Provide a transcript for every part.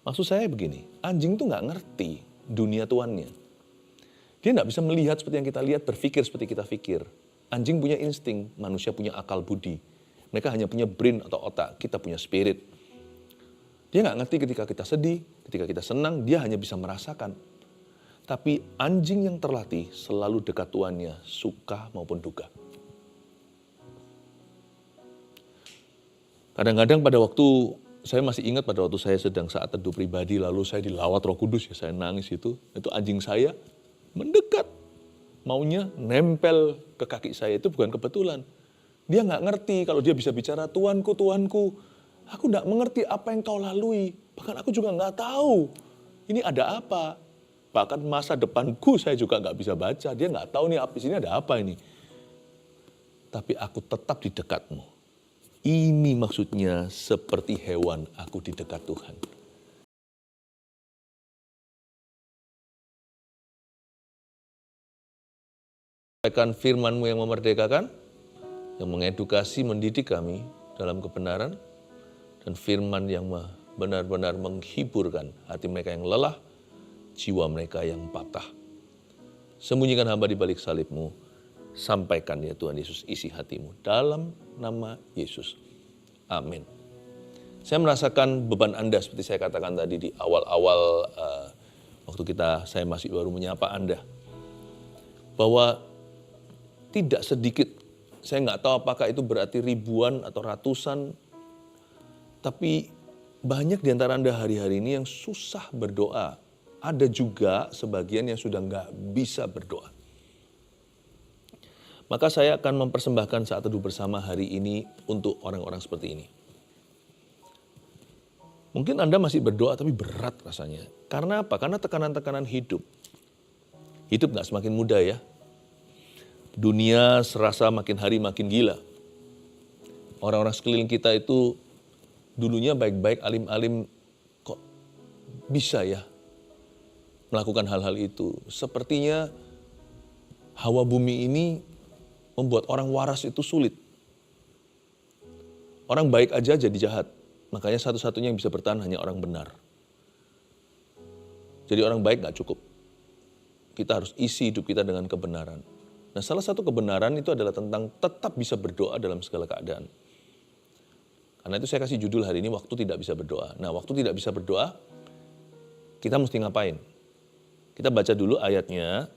Maksud saya begini, anjing tuh nggak ngerti dunia tuannya. Dia nggak bisa melihat seperti yang kita lihat, berpikir seperti kita pikir. Anjing punya insting, manusia punya akal budi. Mereka hanya punya brain atau otak, kita punya spirit. Dia nggak ngerti ketika kita sedih, ketika kita senang, dia hanya bisa merasakan. Tapi anjing yang terlatih selalu dekat tuannya, suka maupun duka. Kadang-kadang pada waktu, saya masih ingat pada waktu saya sedang saat teduh pribadi, lalu saya dilawat Roh Kudus, ya saya nangis itu anjing saya mendekat, maunya nempel ke kaki saya, itu bukan kebetulan. Dia nggak ngerti kalau dia bisa bicara, Tuanku, Tuanku, aku nggak mengerti apa yang kau lalui, bahkan aku juga nggak tahu ini ada apa. Bahkan masa depanku saya juga nggak bisa baca, dia nggak tahu nih di sini ada apa ini. Tapi aku tetap di dekatmu. Ini maksudnya seperti hewan aku di dekat Tuhan. Firman-Mu yang memerdekakan, yang mengedukasi, mendidik kami dalam kebenaran, dan firman yang benar-benar menghiburkan hati mereka yang lelah, jiwa mereka yang patah. Sembunyikan hamba di balik salib-Mu, sampaikan ya Tuhan Yesus isi hatimu dalam nama Yesus. Amin. Saya merasakan beban Anda seperti saya katakan tadi di awal-awal waktu saya masih baru menyapa Anda. Bahwa tidak sedikit, saya nggak tahu apakah itu berarti ribuan atau ratusan, tapi banyak di antara Anda hari-hari ini yang susah berdoa. Ada juga sebagian yang sudah nggak bisa berdoa. Maka saya akan mempersembahkan saat teduh bersama hari ini untuk orang-orang seperti ini. Mungkin Anda masih berdoa tapi berat rasanya. Karena apa? Karena tekanan-tekanan hidup. Hidup nggak semakin mudah ya. Dunia serasa makin hari makin gila. Orang-orang sekeliling kita itu dulunya baik-baik, alim-alim, kok bisa ya melakukan hal-hal itu. Sepertinya hawa bumi ini membuat orang waras itu sulit. Orang baik aja jadi jahat. Makanya satu-satunya yang bisa bertahan hanya orang benar. Jadi orang baik gak cukup. Kita harus isi hidup kita dengan kebenaran. Nah, salah satu kebenaran itu adalah tentang tetap bisa berdoa dalam segala keadaan. Karena itu saya kasih judul hari ini, waktu tidak bisa berdoa. Nah, waktu tidak bisa berdoa, kita mesti ngapain? Kita baca dulu ayatnya.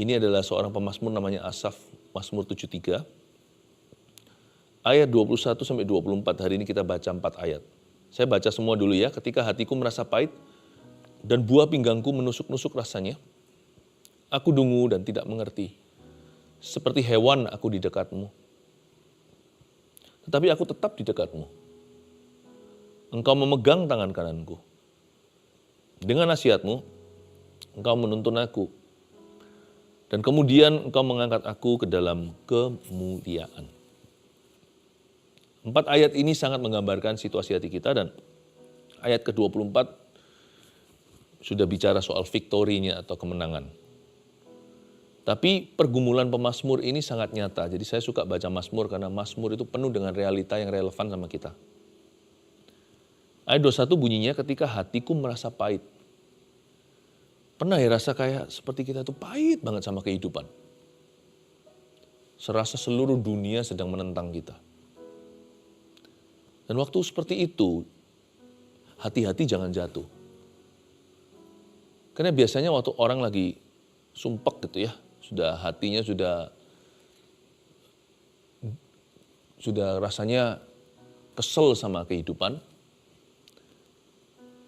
Ini adalah seorang pemazmur namanya Asaf, Mazmur 73. Ayat 21 sampai 24, hari ini kita baca 4 ayat. Saya baca semua dulu ya. Ketika hatiku merasa pahit dan buah pinggangku menusuk-nusuk rasanya, aku dungu dan tidak mengerti. Seperti hewan aku di dekatmu. Tetapi aku tetap di dekatmu. Engkau memegang tangan kananku. Dengan nasihatmu, engkau menuntun aku. Dan kemudian engkau mengangkat aku ke dalam kemuliaan. 4 ayat ini sangat menggambarkan situasi hati kita, dan ayat ke-24 sudah bicara soal victory-nya atau kemenangan. Tapi pergumulan pemazmur ini sangat nyata. Jadi saya suka baca mazmur karena mazmur itu penuh dengan realita yang relevan sama kita. Ayat 21 bunyinya, ketika hatiku merasa pahit. Pernah ya rasa kayak seperti kita itu pahit banget sama kehidupan. Serasa seluruh dunia sedang menentang kita. Dan waktu seperti itu, hati-hati jangan jatuh. Karena biasanya waktu orang lagi sumpek gitu ya, hatinya sudah rasanya kesel sama kehidupan.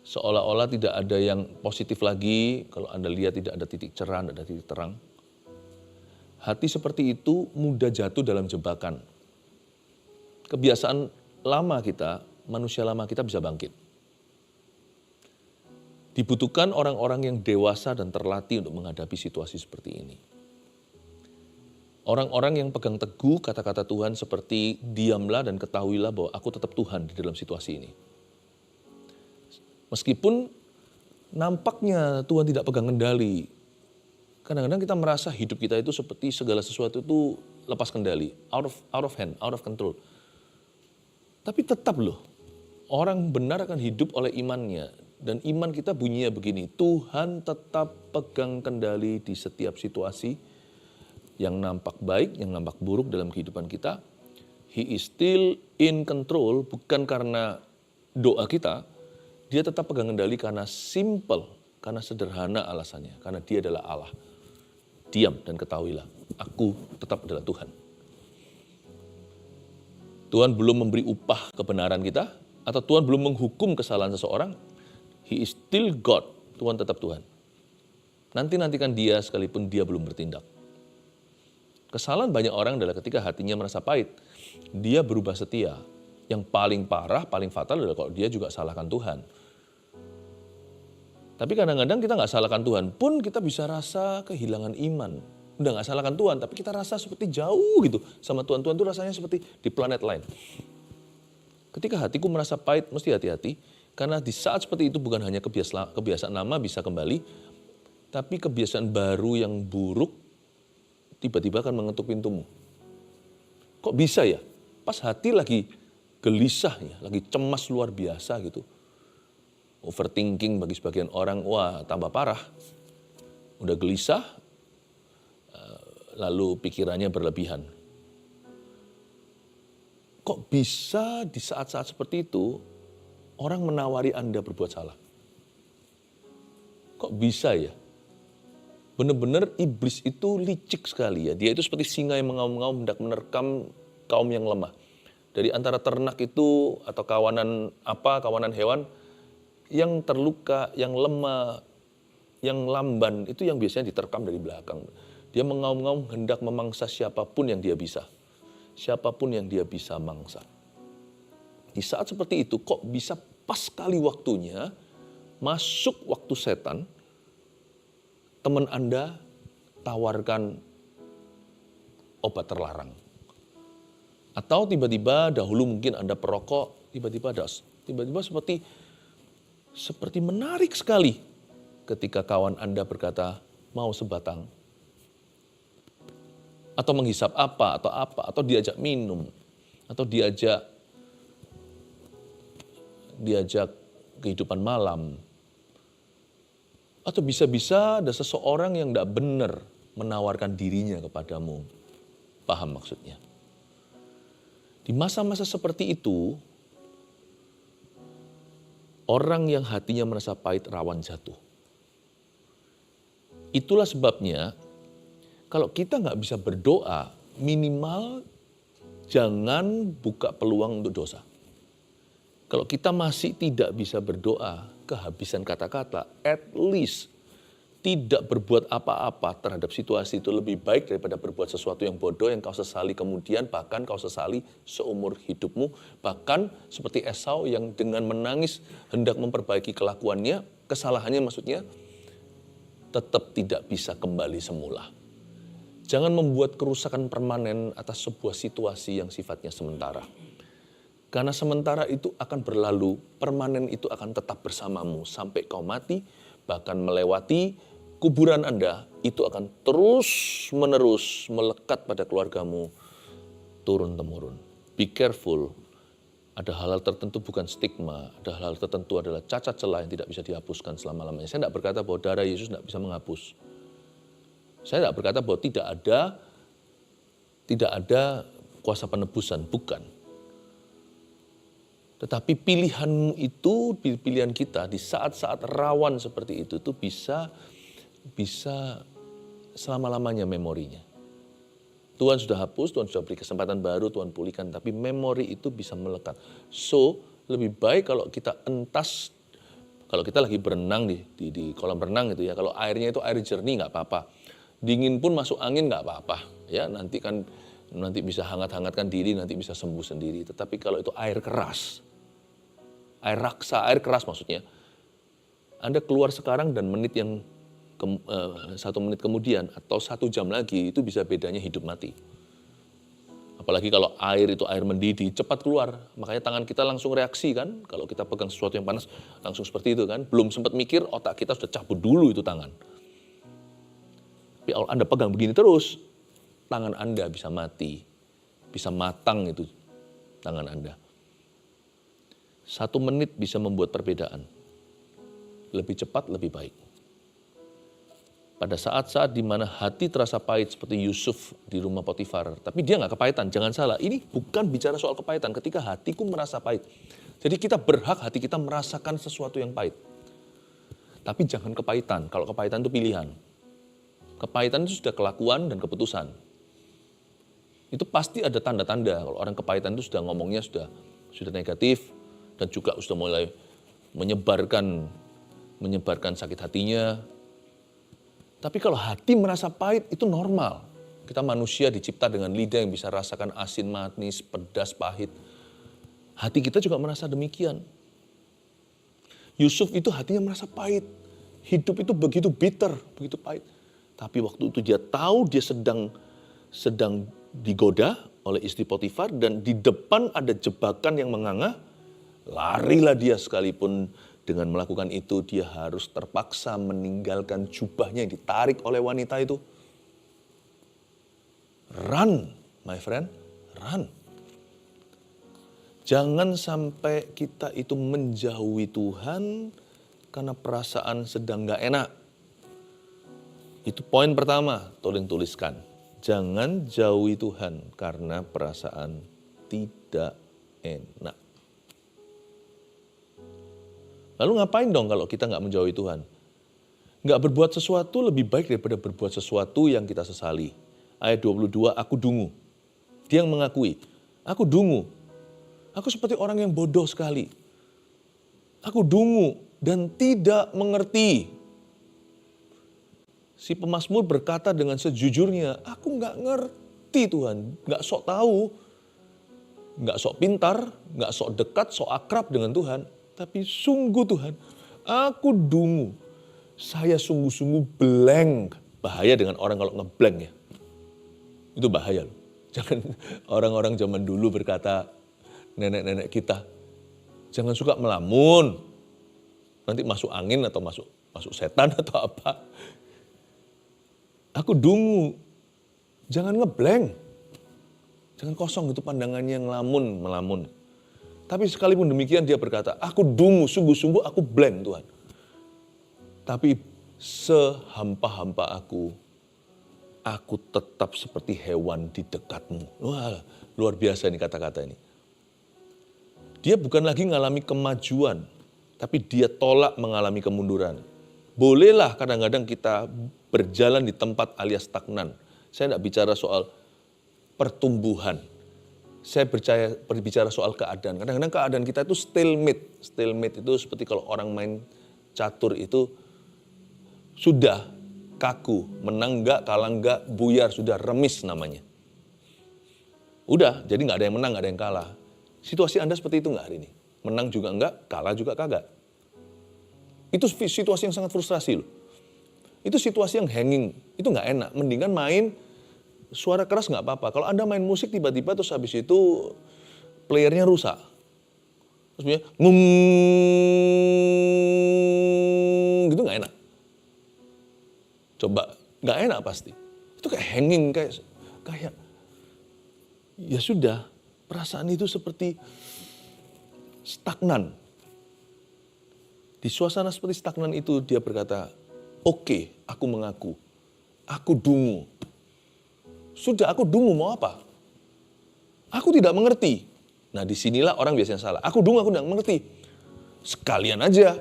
Seolah-olah tidak ada yang positif lagi, kalau Anda lihat tidak ada titik cerah, tidak ada titik terang. Hati seperti itu mudah jatuh dalam jebakan. Kebiasaan lama kita, manusia lama kita bisa bangkit. Dibutuhkan orang-orang yang dewasa dan terlatih untuk menghadapi situasi seperti ini. Orang-orang yang pegang teguh kata-kata Tuhan seperti diamlah dan ketahuilah bahwa aku tetap Tuhan di dalam situasi ini. Meskipun nampaknya Tuhan tidak pegang kendali, kadang-kadang kita merasa hidup kita itu seperti segala sesuatu itu lepas kendali, out of hand, out of control. Tapi tetap loh, orang benar akan hidup oleh imannya. Dan iman kita bunyinya begini, Tuhan tetap pegang kendali di setiap situasi yang nampak baik, yang nampak buruk dalam kehidupan kita. He is still in control, bukan karena doa kita, dia tetap pegang kendali karena simple, karena sederhana alasannya, karena dia adalah Allah. Diam dan ketahuilah, aku tetap adalah Tuhan. Tuhan belum memberi upah kebenaran kita, atau Tuhan belum menghukum kesalahan seseorang. He is still God, Tuhan tetap Tuhan. Nantikan dia sekalipun dia belum bertindak. Kesalahan banyak orang adalah ketika hatinya merasa pahit, dia berubah setia. Yang paling parah, paling fatal adalah kalau dia juga salahkan Tuhan. Tapi kadang-kadang kita nggak salahkan Tuhan pun kita bisa rasa kehilangan iman. Udah nggak salahkan Tuhan, tapi kita rasa seperti jauh gitu sama Tuhan. Tuhan itu rasanya seperti di planet lain. Ketika hatiku merasa pahit, mesti hati-hati. Karena di saat seperti itu bukan hanya kebiasaan lama bisa kembali, tapi kebiasaan baru yang buruk tiba-tiba akan mengetuk pintumu. Kok bisa ya? Pas hati lagi gelisah ya, lagi cemas luar biasa gitu. Overthinking bagi sebagian orang, wah tambah parah. Udah gelisah, lalu pikirannya berlebihan. Kok bisa di saat-saat seperti itu, orang menawari Anda berbuat salah? Kok bisa ya? Benar-benar iblis itu licik sekali ya. Dia itu seperti singa yang mengaum-ngaum hendak menerkam kaum yang lemah. Dari antara ternak itu atau kawanan hewan yang terluka, yang lemah, yang lamban, itu yang biasanya diterkam dari belakang. Dia mengaum-ngaum hendak memangsa siapapun yang dia bisa. Siapapun yang dia bisa mangsa. Di saat seperti itu kok bisa pas kali waktunya masuk waktu setan, teman Anda tawarkan obat terlarang. Atau tiba-tiba dahulu mungkin Anda perokok, tiba-tiba seperti menarik sekali ketika kawan Anda berkata mau sebatang. Atau menghisap atau diajak minum, atau diajak kehidupan malam. Atau bisa-bisa ada seseorang yang tidak benar menawarkan dirinya kepadamu. Paham maksudnya? Di masa-masa seperti itu, orang yang hatinya merasa pahit rawan jatuh. Itulah sebabnya, kalau kita nggak bisa berdoa, minimal jangan buka peluang untuk dosa. Kalau kita masih tidak bisa berdoa, kehabisan kata-kata, at least tidak berbuat apa-apa terhadap situasi itu lebih baik daripada berbuat sesuatu yang bodoh yang kau sesali kemudian, bahkan kau sesali seumur hidupmu. Bahkan seperti Esau yang dengan menangis hendak memperbaiki kelakuannya, kesalahannya maksudnya, tetap tidak bisa kembali semula. Jangan membuat kerusakan permanen atas sebuah situasi yang sifatnya sementara. Karena sementara itu akan berlalu, permanen itu akan tetap bersamamu sampai kau mati, bahkan melewati kuburan Anda, itu akan terus-menerus melekat pada keluargamu, turun-temurun. Be careful, ada hal-hal tertentu bukan stigma, ada hal-hal tertentu adalah cacat celah yang tidak bisa dihapuskan selama-lamanya. Saya tidak berkata bahwa darah Yesus tidak bisa menghapus. Saya tidak berkata bahwa tidak ada kuasa penebusan, bukan. Tetapi pilihanmu itu, pilihan kita di saat-saat rawan seperti itu tuh bisa selama-lamanya memorinya. Tuhan sudah hapus, Tuhan sudah beri kesempatan baru, Tuhan pulihkan, tapi memori itu bisa melekat. So, lebih baik kalau kita entas, kalau kita lagi berenang di kolam renang gitu ya, kalau airnya itu air jernih nggak apa-apa. Dingin pun masuk angin nggak apa-apa. Ya, nanti bisa hangat-hangatkan diri, nanti bisa sembuh sendiri. Tetapi kalau itu air keras, air raksa, air keras maksudnya, Anda keluar sekarang dan 1 menit kemudian atau 1 jam lagi itu bisa bedanya hidup mati. Apalagi kalau air itu air mendidih, cepat keluar. Makanya tangan kita langsung reaksi kan, kalau kita pegang sesuatu yang panas langsung seperti itu kan. Belum sempat mikir, otak kita sudah cabut dulu itu tangan. Tapi kalau Anda pegang begini terus, tangan Anda bisa mati, bisa matang itu tangan Anda. 1 menit bisa membuat perbedaan. lebih cepat, lebih baik. Pada saat-saat di mana hati terasa pahit seperti Yusuf di rumah Potifar, tapi dia nggak kepahitan, jangan salah. Ini bukan bicara soal kepahitan, ketika hatiku merasa pahit. Jadi kita berhak hati kita merasakan sesuatu yang pahit. Tapi jangan kepahitan, kalau kepahitan itu pilihan. Kepahitan itu sudah kelakuan dan keputusan. Itu pasti ada tanda-tanda, kalau orang kepahitan itu sudah ngomongnya sudah negatif, dan juga sudah mulai menyebarkan sakit hatinya. Tapi kalau hati merasa pahit itu normal. Kita manusia dicipta dengan lidah yang bisa rasakan asin, manis, pedas, pahit. Hati kita juga merasa demikian. Yusuf itu hatinya merasa pahit. Hidup itu begitu bitter, begitu pahit. Tapi waktu itu dia tahu dia sedang digoda oleh istri Potifar dan di depan ada jebakan yang menganga. Larilah dia, sekalipun dengan melakukan itu dia harus terpaksa meninggalkan jubahnya yang ditarik oleh wanita itu. Run, my friend, run. Jangan sampai kita itu menjauhi Tuhan karena perasaan sedang gak enak. Itu poin pertama, tolong tuliskan. Jangan jauhi Tuhan karena perasaan tidak enak. Lalu ngapain dong kalau kita nggak menjauhi Tuhan? Nggak berbuat sesuatu lebih baik daripada berbuat sesuatu yang kita sesali. Ayat 22, aku dungu. Dia yang mengakui, aku dungu. Aku seperti orang yang bodoh sekali. Aku dungu dan tidak mengerti. Si pemazmur berkata dengan sejujurnya, aku nggak ngerti Tuhan, nggak sok tahu, nggak sok pintar, nggak sok dekat, sok akrab dengan Tuhan. Tapi sungguh Tuhan, aku dungu. Saya sungguh-sungguh blank. Bahaya dengan orang kalau ngeblank ya. Itu bahaya loh. Jangan orang-orang zaman dulu berkata, nenek-nenek kita, jangan suka melamun. Nanti masuk angin atau masuk setan atau apa. Aku dungu. Jangan ngeblank. Jangan kosong itu pandangannya melamun. Tapi sekalipun demikian dia berkata, aku dungu, sungguh-sungguh aku blank Tuhan. Tapi sehampa-hampa aku tetap seperti hewan di dekatmu. Wah, luar biasa ini kata-kata ini. Dia bukan lagi mengalami kemajuan, tapi dia tolak mengalami kemunduran. Bolehlah kadang-kadang kita berjalan di tempat alias stagnan. Saya tidak bicara soal pertumbuhan. Saya berbicara soal keadaan. Kadang-kadang keadaan kita itu stalemate. Stalemate itu seperti kalau orang main catur itu sudah kaku. Menang enggak, kalah enggak, buyar, sudah remis namanya. Udah, jadi nggak ada yang menang, nggak ada yang kalah. Situasi Anda seperti itu nggak hari ini? Menang juga enggak, kalah juga kagak. Itu situasi yang sangat frustrasi loh. Itu situasi yang hanging, itu nggak enak. Mendingan main suara keras nggak apa-apa. Kalau Anda main musik tiba-tiba terus habis itu playernya rusak. Terus punya ngung gitu nggak enak. Coba nggak enak pasti. Itu kayak hanging, kayak ya sudah, perasaan itu seperti stagnan. Di suasana seperti stagnan itu dia berkata, oke, aku mengaku, aku dungu. Sudah, aku dungu mau apa? Aku tidak mengerti. Nah disinilah orang biasanya salah. Aku dungu, aku tidak mengerti. Sekalian aja.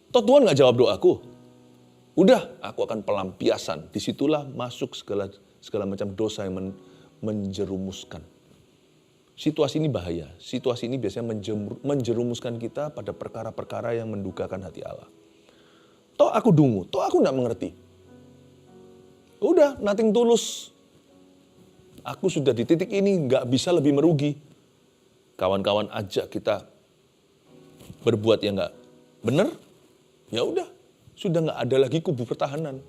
Toh Tuhan gak jawab doaku. Udah, aku akan pelampiasan. Disitulah masuk segala macam dosa yang menjerumuskan. Situasi ini bahaya. Situasi ini biasanya menjerumuskan kita pada perkara-perkara yang mendukakan hati Allah. Toh aku dungu, toh aku tidak mengerti. Udah, nothing tulus. Aku sudah di titik ini, nggak bisa lebih merugi. Kawan-kawan ajak kita berbuat yang nggak benar, ya udah, sudah nggak ada lagi kubu pertahanan.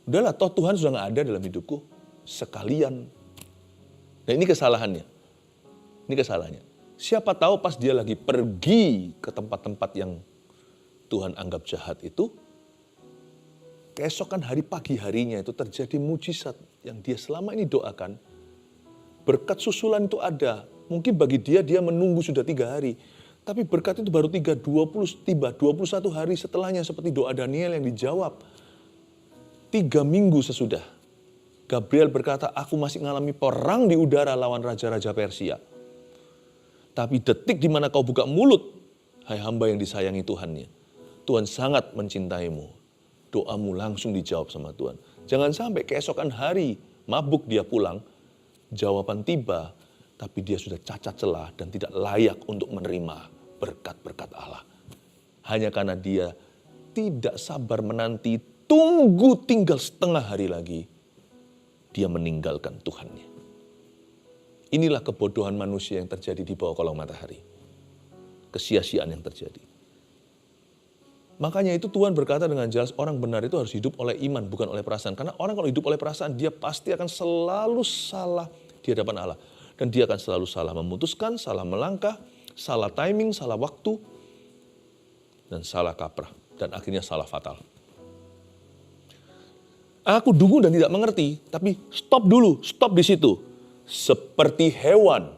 Udahlah, toh Tuhan sudah nggak ada dalam hidupku. Sekalian. Nah ini kesalahannya. Ini kesalahannya. Siapa tahu pas dia lagi pergi ke tempat-tempat yang Tuhan anggap jahat itu, keesokan hari pagi harinya itu terjadi mujizat yang dia selama ini doakan. Berkat susulan itu ada. Mungkin bagi dia menunggu sudah 3 hari. Tapi berkat itu baru tiba 21 hari setelahnya seperti doa Daniel yang dijawab. 3 minggu sesudah. Gabriel berkata, aku masih mengalami perang di udara lawan raja-raja Persia. Tapi detik di mana kau buka mulut, hai hamba yang disayangi Tuhannya, Tuhan sangat mencintaimu. Doamu langsung dijawab sama Tuhan. Jangan sampai keesokan hari, mabuk dia pulang, jawaban tiba, tapi dia sudah cacat celah dan tidak layak untuk menerima berkat-berkat Allah. Hanya karena dia tidak sabar menanti, tunggu tinggal setengah hari lagi, dia meninggalkan Tuhannya. Inilah kebodohan manusia yang terjadi di bawah kolong matahari. Kesia-siaan yang terjadi. Makanya itu Tuhan berkata dengan jelas, orang benar itu harus hidup oleh iman, bukan oleh perasaan. Karena orang kalau hidup oleh perasaan, dia pasti akan selalu salah di hadapan Allah. Dan dia akan selalu salah memutuskan, salah melangkah, salah timing, salah waktu, dan salah kaprah. Dan akhirnya salah fatal. Aku dungu dan tidak mengerti, tapi stop dulu, stop di situ. Seperti hewan,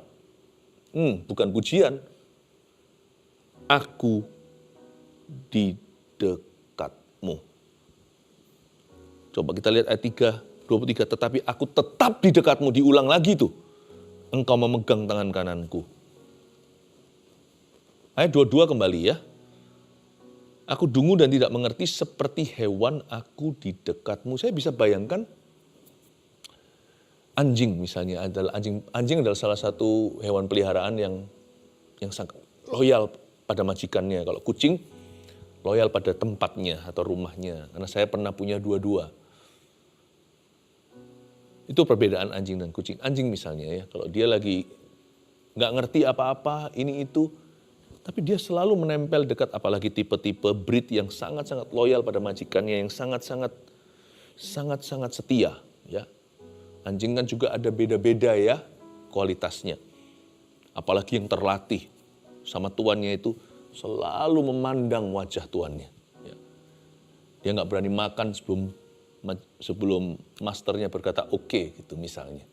bukan pujian. Aku di dekatmu. Coba kita lihat ayat 23, tetapi aku tetap di dekatmu, diulang lagi tuh. Engkau memegang tangan kananku. Ayat 22 kembali ya. Aku dungu dan tidak mengerti seperti hewan aku di dekatmu. Saya bisa bayangkan anjing misalnya, anjing adalah salah satu hewan peliharaan yang sangat loyal pada majikannya. Kalau kucing loyal pada tempatnya atau rumahnya. Karena saya pernah punya dua-dua. Itu perbedaan anjing dan kucing. Anjing misalnya ya, kalau dia lagi nggak ngerti apa-apa, ini itu, tapi dia selalu menempel dekat, apalagi tipe-tipe breed yang sangat-sangat loyal pada majikannya, yang sangat-sangat setia. Ya. Anjing kan juga ada beda-beda ya kualitasnya. Apalagi yang terlatih sama tuannya itu selalu memandang wajah tuannya. Ya. Dia nggak berani makan sebelum masternya berkata oke, gitu misalnya.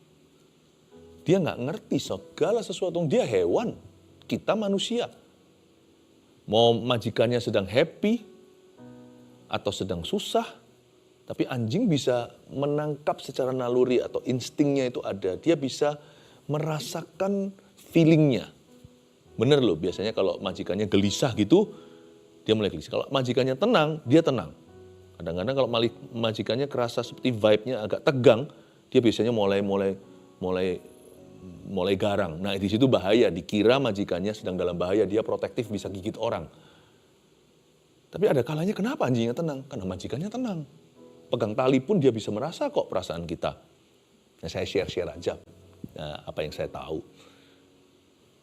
Dia nggak ngerti segala sesuatu, dia hewan, kita manusia. Mau majikannya sedang happy atau sedang susah, tapi anjing bisa menangkap secara naluri atau instingnya itu ada. Dia bisa merasakan feelingnya. Bener loh, biasanya kalau majikannya gelisah gitu, dia mulai gelisah. Kalau majikannya tenang, dia tenang. Kadang-kadang kalau majikannya kerasa seperti vibe-nya agak tegang, dia biasanya mulai garang. Nah di situ bahaya, dikira majikannya sedang dalam bahaya, dia protektif bisa gigit orang. Tapi ada kalanya kenapa anjingnya tenang? Karena majikannya tenang. Pegang tali pun dia bisa merasa kok perasaan kita. Nah, saya share aja apa yang saya tahu.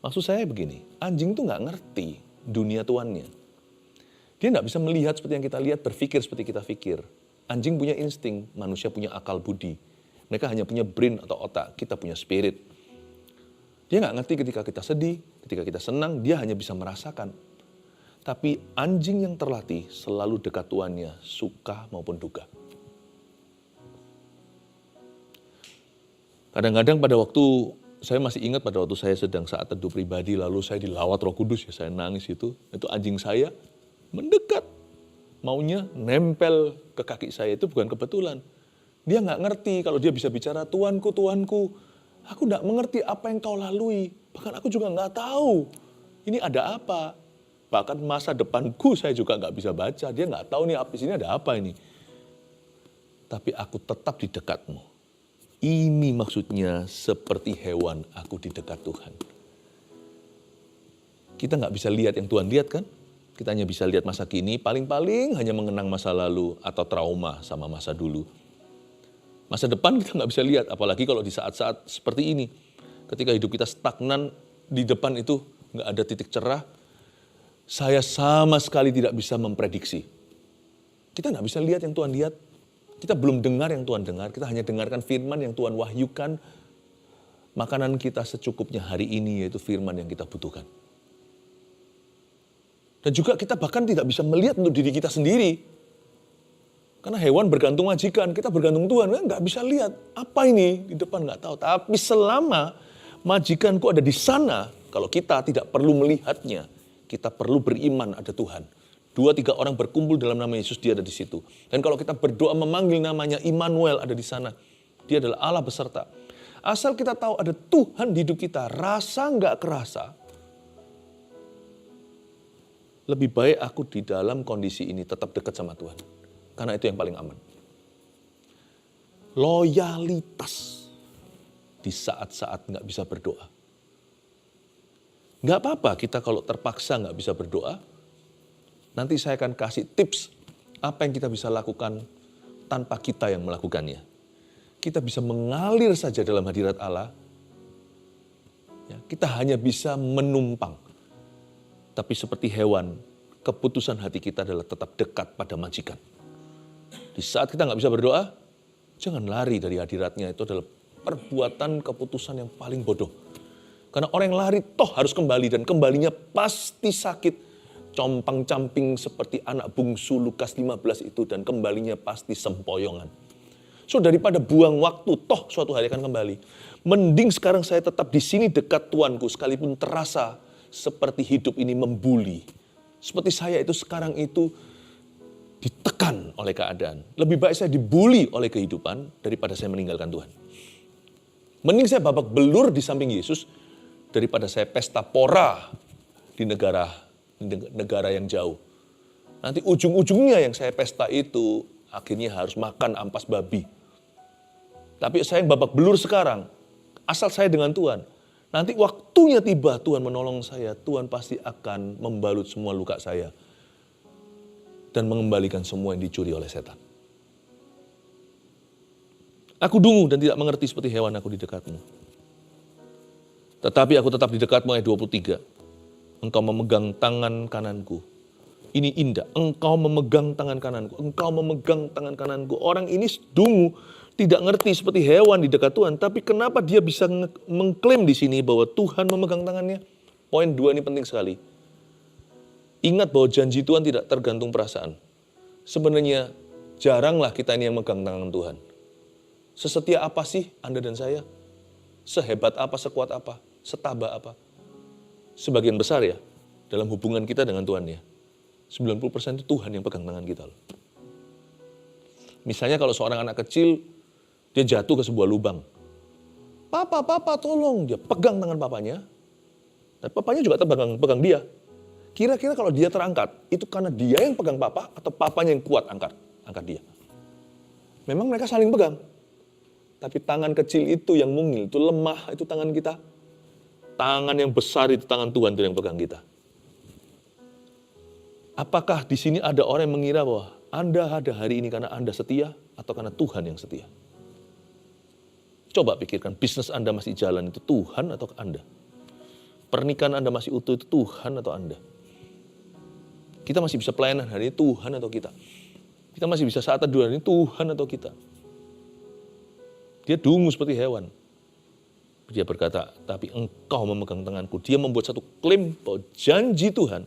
Maksud saya begini, anjing tuh nggak ngerti dunia tuannya. Dia nggak bisa melihat seperti yang kita lihat, berpikir seperti kita pikir. Anjing punya insting, manusia punya akal budi. Mereka hanya punya brain atau otak, kita punya spirit. Dia nggak ngerti ketika kita sedih, ketika kita senang, dia hanya bisa merasakan. Tapi anjing yang terlatih selalu dekat tuannya, suka maupun duka. Kadang-kadang pada waktu, saya masih ingat pada waktu saya sedang saat teduh pribadi, lalu saya dilawat Roh Kudus, ya saya nangis itu anjing saya mendekat, maunya nempel ke kaki saya, itu bukan kebetulan. Dia nggak ngerti kalau dia bisa bicara, Tuanku, Tuanku, aku nggak mengerti apa yang kau lalui. Bahkan aku juga nggak tahu ini ada apa. Bahkan masa depanku saya juga nggak bisa baca. Dia nggak tahu nih di sini ada apa ini. Tapi aku tetap di dekatmu. Ini maksudnya seperti hewan aku di dekat Tuhan. Kita nggak bisa lihat yang Tuhan lihat kan? Kita hanya bisa lihat masa kini, paling-paling hanya mengenang masa lalu atau trauma sama masa dulu. Masa depan kita nggak bisa lihat, apalagi kalau di saat-saat seperti ini. Ketika hidup kita stagnan, di depan itu nggak ada titik cerah, saya sama sekali tidak bisa memprediksi. Kita nggak bisa lihat yang Tuhan lihat, kita belum dengar yang Tuhan dengar, kita hanya dengarkan firman yang Tuhan wahyukan. Makanan kita secukupnya hari ini yaitu firman yang kita butuhkan. Dan juga kita bahkan tidak bisa melihat untuk diri kita sendiri. Karena hewan bergantung majikan, kita bergantung Tuhan. Kita nggak bisa lihat apa ini di depan, nggak tahu. Tapi selama majikanku ada di sana, kalau kita tidak perlu melihatnya, kita perlu beriman ada Tuhan. 2-3 orang berkumpul dalam nama Yesus, dia ada di situ. Dan kalau kita berdoa memanggil namanya, Immanuel ada di sana. Dia adalah Allah beserta. Asal kita tahu ada Tuhan di hidup kita, rasa nggak kerasa, lebih baik aku di dalam kondisi ini tetap dekat sama Tuhan. Karena itu yang paling aman. Loyalitas di saat-saat nggak bisa berdoa. Nggak apa-apa kita kalau terpaksa nggak bisa berdoa. Nanti saya akan kasih tips apa yang kita bisa lakukan tanpa kita yang melakukannya. Kita bisa mengalir saja dalam hadirat Allah. Ya, kita hanya bisa menumpang. Tapi seperti hewan, keputusan hati kita adalah tetap dekat pada majikan. Di saat kita nggak bisa berdoa, jangan lari dari hadiratnya. Itu adalah perbuatan keputusan yang paling bodoh. Karena orang yang lari toh harus kembali dan kembalinya pasti sakit. Compang-camping seperti anak bungsu Lukas 15 itu dan kembalinya pasti sempoyongan. So daripada buang waktu, toh suatu hari akan kembali. Mending sekarang saya tetap di sini dekat Tuanku sekalipun terasa seperti hidup ini membuli. Seperti saya itu sekarang itu ditekan oleh keadaan. Lebih baik saya dibuli oleh kehidupan daripada saya meninggalkan Tuhan. Mending saya babak belur di samping Yesus daripada saya pesta pora di negara yang jauh. Nanti ujung-ujungnya yang saya pesta itu akhirnya harus makan ampas babi. Tapi saya yang babak belur sekarang, asal saya dengan Tuhan. Nanti waktunya tiba Tuhan menolong saya, Tuhan pasti akan membalut semua luka saya. Dan mengembalikan semua yang dicuri oleh setan. Aku dungu dan tidak mengerti seperti hewan aku di dekatmu. Tetapi aku tetap di dekatmu, ayat 23. Engkau memegang tangan kananku. Ini indah, engkau memegang tangan kananku. Engkau memegang tangan kananku. Orang ini dungu, tidak ngerti seperti hewan di dekat Tuhan. Tapi kenapa dia bisa mengklaim di sini bahwa Tuhan memegang tangannya? Poin 2 ini penting sekali. Ingat bahwa janji Tuhan tidak tergantung perasaan. Sebenarnya jaranglah kita ini yang megang tangan Tuhan. Sesetia apa sih Anda dan saya? Sehebat apa, sekuat apa, setabah apa? Sebagian besar ya, dalam hubungan kita dengan Tuhan ya. 90% itu Tuhan yang pegang tangan kita loh. Misalnya kalau seorang anak kecil, dia jatuh ke sebuah lubang. Papa tolong. Dia pegang tangan papanya. Dan papanya juga pegang dia. Kira-kira kalau dia terangkat, itu karena dia yang pegang papa atau papanya yang kuat angkat dia. Memang mereka saling pegang. Tapi tangan kecil itu yang mungil, itu lemah, itu tangan kita. Tangan yang besar itu tangan Tuhan itu yang pegang kita. Apakah di sini ada orang yang mengira bahwa Anda ada hari ini karena Anda setia atau karena Tuhan yang setia? Coba pikirkan, bisnis Anda masih jalan itu Tuhan atau Anda? Pernikahan Anda masih utuh itu Tuhan atau Anda? Kita masih bisa pelayanan hari ini Tuhan atau kita? Kita masih bisa saat teduh hari ini Tuhan atau kita? Dia dungu seperti hewan. Dia berkata, tapi engkau memegang tanganku. Dia membuat satu klaim bahwa janji Tuhan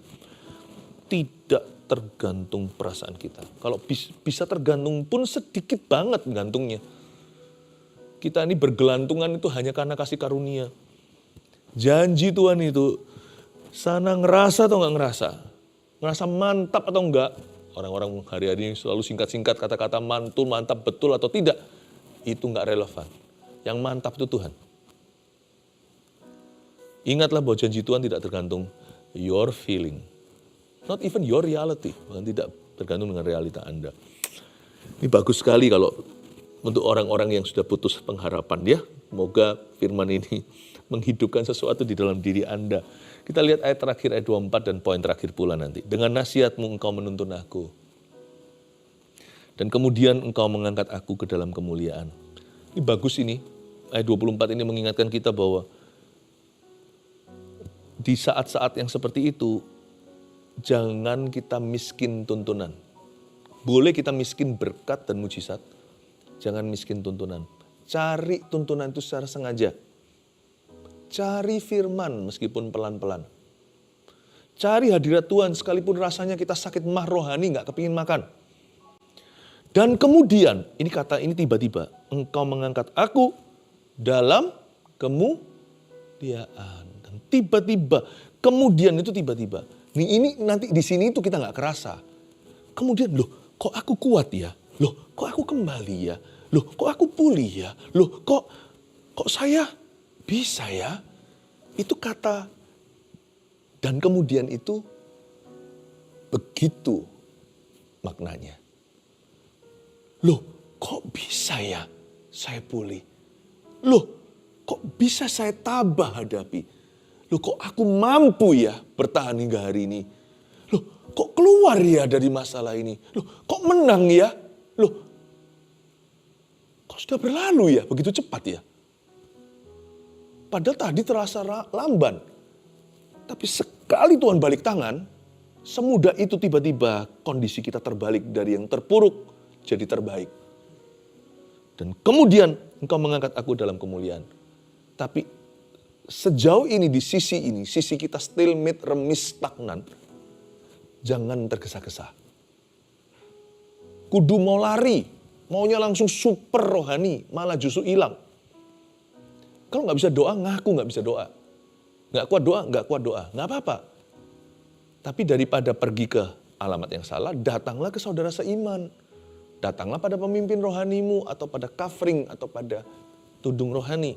tidak tergantung perasaan kita. Kalau bisa tergantung pun sedikit banget gantungnya. Kita ini bergelantungan itu hanya karena kasih karunia. Janji Tuhan itu, sana ngerasa atau nggak ngerasa? Ngerasa mantap atau enggak? Orang-orang hari-hari ini selalu singkat-singkat kata-kata mantul, mantap, betul atau tidak. Itu nggak relevan. Yang mantap itu Tuhan. Ingatlah bahwa janji Tuhan tidak tergantung your feeling. Not even your reality. Bahkan tidak tergantung dengan realita Anda. Ini bagus sekali kalau untuk orang-orang yang sudah putus pengharapan ya. Semoga firman ini menghidupkan sesuatu di dalam diri Anda. Kita lihat ayat terakhir, ayat 24 dan poin terakhir pula nanti. Dengan nasihatmu engkau menuntun aku. Dan kemudian engkau mengangkat aku ke dalam kemuliaan. Ini bagus ini. Ayat 24 ini mengingatkan kita bahwa di saat-saat yang seperti itu, jangan kita miskin tuntunan. Boleh kita miskin berkat dan mujizat, jangan miskin tuntunan. Cari tuntunan itu secara sengaja. Cari firman meskipun pelan-pelan. Cari hadirat Tuhan sekalipun rasanya kita sakit mah rohani, gak kepingin makan. Dan kemudian, ini kata ini tiba-tiba, engkau mengangkat aku dalam kemuliaan. Dan tiba-tiba, kemudian itu tiba-tiba. Ini nanti di sini itu kita nggak kerasa. Kemudian loh kok aku kuat ya? Loh kok aku kembali ya? Loh kok aku pulih ya? Loh kok saya bisa ya? Itu kata dan kemudian itu begitu maknanya. Loh kok bisa ya saya pulih? Loh kok bisa saya tabah hadapi? Loh kok aku mampu ya bertahan hingga hari ini? Loh kok keluar ya dari masalah ini? Loh kok menang ya? Loh kok sudah berlalu ya begitu cepat ya? Padahal tadi terasa lamban. Tapi sekali Tuhan balik tangan, semudah itu tiba-tiba kondisi kita terbalik dari yang terpuruk jadi terbaik. Dan kemudian engkau mengangkat aku dalam kemuliaan. Tapi sejauh ini di sisi kita stalemate, remis, stagnan. Jangan tergesa-gesa. Kudu mau lari, maunya langsung super rohani, malah justru hilang. Kalau nggak bisa doa, ngaku nggak bisa doa. Nggak kuat doa, nggak apa-apa. Tapi daripada pergi ke alamat yang salah, datanglah ke saudara seiman. Datanglah pada pemimpin rohanimu, atau pada covering, atau pada tudung rohani.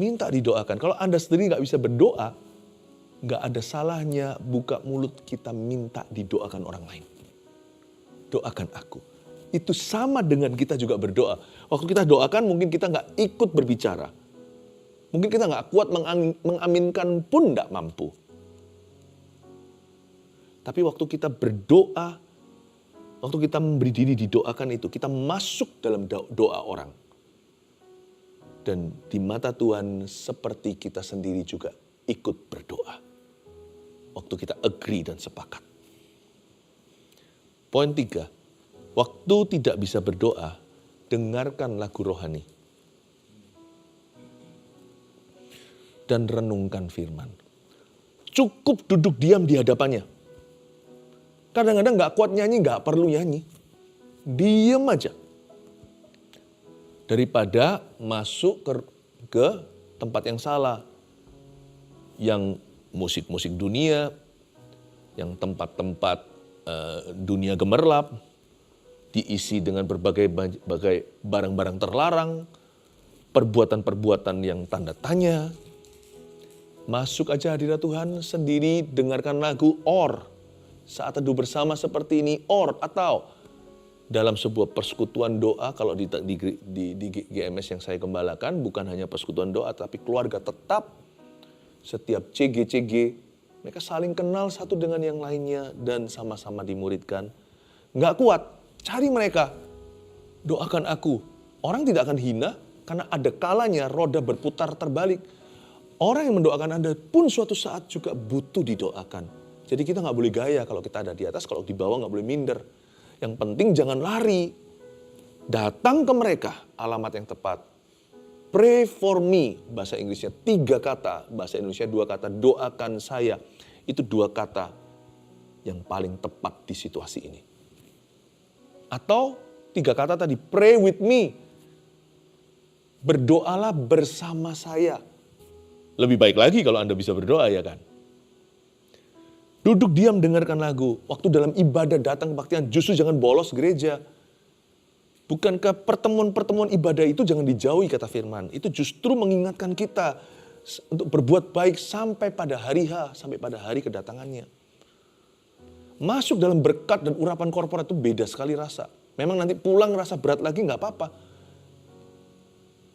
Minta didoakan. Kalau Anda sendiri nggak bisa berdoa, nggak ada salahnya buka mulut kita minta didoakan orang lain. Doakan aku. Itu sama dengan kita juga berdoa. Waktu kita doakan mungkin kita nggak ikut berbicara. Mungkin kita nggak kuat mengaminkan pun nggak mampu. Tapi waktu kita berdoa, waktu kita memberi diri didoakan itu, kita masuk dalam doa orang. Dan di mata Tuhan seperti kita sendiri juga ikut berdoa. Waktu kita agree dan sepakat. Poin 3, waktu tidak bisa berdoa, dengarkan lagu rohani. Dan renungkan firman. Cukup duduk diam di hadapannya. Kadang-kadang gak kuat nyanyi, gak perlu nyanyi. Diam aja. Daripada masuk ke tempat yang salah. Yang musik-musik dunia, yang tempat-tempat dunia gemerlap, diisi dengan berbagai barang-barang terlarang, perbuatan-perbuatan yang tanda tanya. Masuk aja hadirat Tuhan sendiri, dengarkan lagu saat teduh bersama seperti ini, atau dalam sebuah persekutuan doa. Kalau di GMS yang saya gembalakan, bukan hanya persekutuan doa, tapi keluarga tetap. Setiap CG, mereka saling kenal satu dengan yang lainnya dan sama-sama dimuridkan. Nggak kuat, cari mereka. Doakan aku. Orang tidak akan hina karena ada kalanya roda berputar terbalik. Orang yang mendoakan Anda pun suatu saat juga butuh didoakan. Jadi kita nggak boleh gaya kalau kita ada di atas, kalau di bawah nggak boleh minder. Yang penting jangan lari. Datang ke mereka, alamat yang tepat. Pray for me, bahasa Inggrisnya 3 kata, bahasa Indonesia 2 kata, doakan saya. Itu 2 kata yang paling tepat di situasi ini. Atau 3 kata tadi, pray with me. Berdoalah bersama saya. Lebih baik lagi kalau Anda bisa berdoa, ya kan? Duduk diam dengarkan lagu. Waktu dalam ibadah datang kebaktian, justru jangan bolos gereja. Bukankah pertemuan-pertemuan ibadah itu jangan dijauhi kata firman. Itu justru mengingatkan kita untuk berbuat baik sampai pada hari H, sampai pada hari kedatangannya. Masuk dalam berkat dan urapan korporat itu beda sekali rasa. Memang nanti pulang rasa berat lagi nggak apa-apa.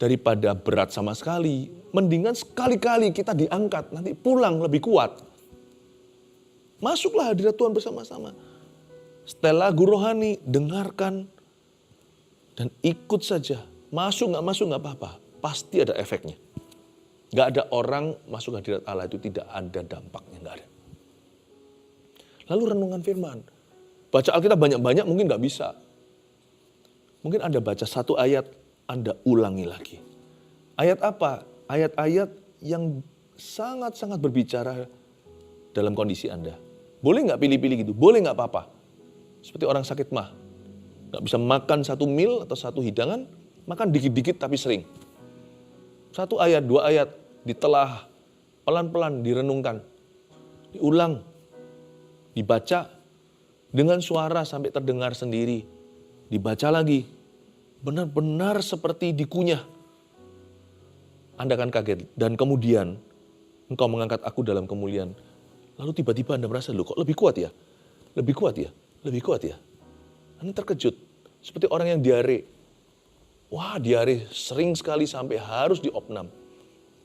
Daripada berat sama sekali, mendingan sekali-kali kita diangkat, nanti pulang lebih kuat. Masuklah hadirat Tuhan bersama-sama. Setel lagu rohani, dengarkan, dan ikut saja. Masuk nggak apa-apa. Pasti ada efeknya. Nggak ada orang masuk hadirat Allah itu tidak ada dampaknya. Nggak ada. Lalu renungan firman. Baca Alkitab banyak-banyak mungkin nggak bisa. Mungkin Anda baca 1 ayat, Anda ulangi lagi. Ayat apa? Ayat-ayat yang sangat-sangat berbicara dalam kondisi Anda. Boleh nggak pilih-pilih gitu? Boleh nggak apa-apa. Seperti orang sakit mah. Nggak bisa makan 1 mil atau 1 hidangan, makan dikit-dikit tapi sering. 1 ayat, 2 ayat, ditelah, pelan-pelan direnungkan. diulang, dibaca dengan suara sampai terdengar sendiri, dibaca lagi, benar-benar seperti dikunyah. Anda akan kaget, dan kemudian engkau mengangkat aku dalam kemuliaan. Lalu tiba-tiba Anda merasa, loh kok lebih kuat ya? Lebih kuat ya? Lebih kuat ya? Anda terkejut, seperti orang yang diare. Wah, diare sering sekali sampai harus diopnam.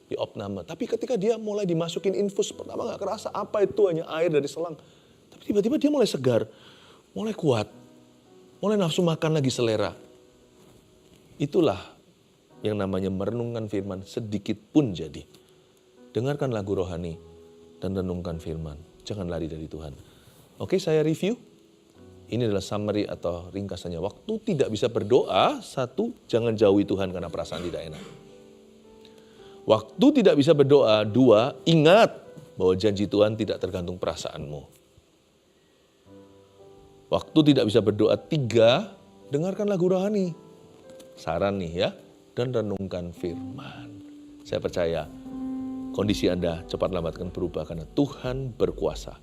Diopname. Tapi ketika dia mulai dimasukin infus, pertama gak kerasa apa itu, hanya air dari selang. Tapi tiba-tiba dia mulai segar, mulai kuat, mulai nafsu makan lagi selera. Itulah yang namanya merenungkan firman sedikit pun jadi. Dengarkan lagu rohani dan renungkan firman. Jangan lari dari Tuhan. Oke, saya review. Ini adalah summary atau ringkasannya. Waktu tidak bisa berdoa, 1, jangan jauhi Tuhan karena perasaan tidak enak. Waktu tidak bisa berdoa, 2, ingat bahwa janji Tuhan tidak tergantung perasaanmu. Waktu tidak bisa berdoa, 3, dengarkan lagu rohani. Saran nih ya, dan renungkan firman. Saya percaya kondisi Anda cepat lambat akan berubah karena Tuhan berkuasa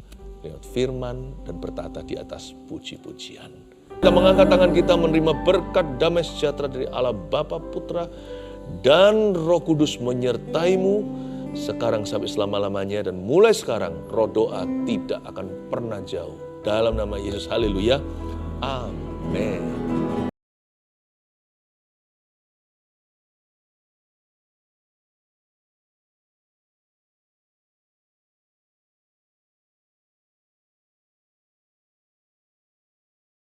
lewat firman dan bertata di atas puji-pujian. Kita mengangkat tangan kita menerima berkat damai sejahtera dari Allah Bapa, Putra, dan Roh Kudus menyertaimu sekarang sampai selama-lamanya, dan mulai sekarang roh doa tidak akan pernah jauh. Dalam nama Yesus, haleluya, amin.